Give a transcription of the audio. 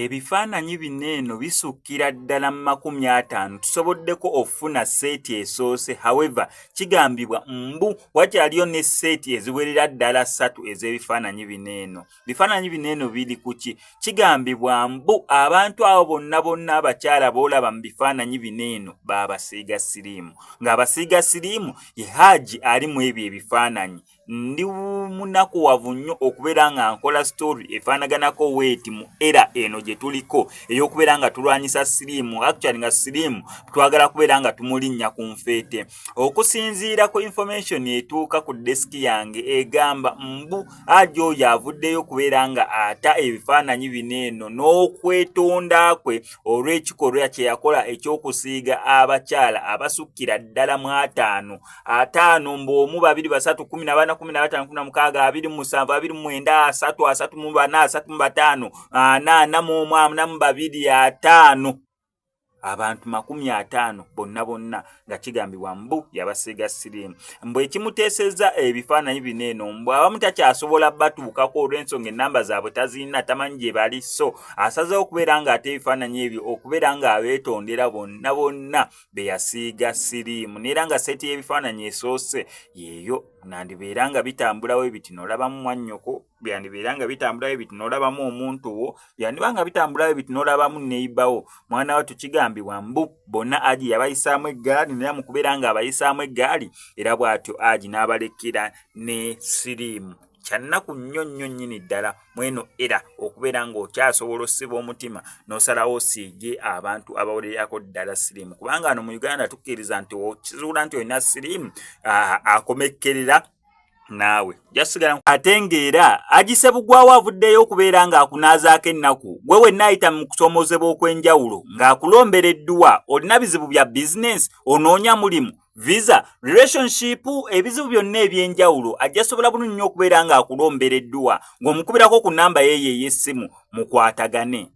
ebifaananyi bineeno bisukira ddala 50 tusoboddeko ofuna seeti esoose. However, kigambibwa mbu wakyaliyo ne seeti eziwerera ddala 3 ez'ebifaananyi bineeno. Bifaananyi bineeno biri kuki? Kigambibwa mbu abantu abo bonna abakyala boolaba mu bifaananyi bineeno Abasiga SILIMU. Ng'Abasiga SILIMU ye Hajji ali mu ebyo ebifaananyi. Ndi munakuwavu nnyo okubeera nga nkola story efaanaganako weeti mu era eno gye tuliko ey'okubeera nga tulwanyisa SILIMU. Actually nga SILIMU twagala kubeera nga tumulinnya ku nfeete. Okusinziira ku information etuuka ku desk yange egamba mbu Hajji oyo avuddeyo kubeera nga ata ebifaananyi bineeno n'okwetonda kwe olw'ekikolwa kye yakola eky'okusiiga abakyala abasukkira ddala mu 5. 5 mbu 1 2 3 14 15 16 27 29 30 34 35 42 abantu 50 bonna nga kigambibwa mbu Yabasiga SILIMU. Mbu ekimuteesezza ebifaananyi bineeno mbu abamu takyasobola batuukako olw'ensonga ennamba zaabwe tazirina, tamanyi gye bali, so asazeewo okubeera nga ate ebifaananyi ebyo okubeera nga abeetondera bonna be yasiiga SILIMU. Neera nga seeti y'ebifaananyi esoose yeeyo nandibeera nga bitambulawo ebiti n'olabamu mwannyoko, byandibeera nga bitambulawo ebiti n'olabamu omuntu wo, byandiba nga bitambulawo ebiti n'olabamu neighbour mwana wa tukigambibwa mbu bonna Hajji yabayisaamu eggaali, neera mu kubeera nga abayisaamu eggaali era bw'atyo Hajji n'abalekera ne SILIMU. Kyannaku nnyo nnyini ddala mweno era okubeera ng'okyasobola ossiba omutima n'osalawo osiige abantu abawererako ddala SILIMU, kubanga wano mu Uganda tukkiriza nti okizuula nti olina SILIMU akomekkerera naawe jasigala. Ate ng'era Hajji Ssebugwawo avuddeyo okubeera ng'akunaazaako ennaku. Gwe wenna ayita mu kusoomozebwa okw'enjawulo ng'akulombera edduwa, olina bizibu bya bizinensi, onoonya mulimu, visa, relationship, ebizibu byonna eby'enjawulo ajja sobola bulungi nnyo okubeera ng'akulombera edduwa ng'omukubirako ku nnamba ye ey'essimu mukwatagane.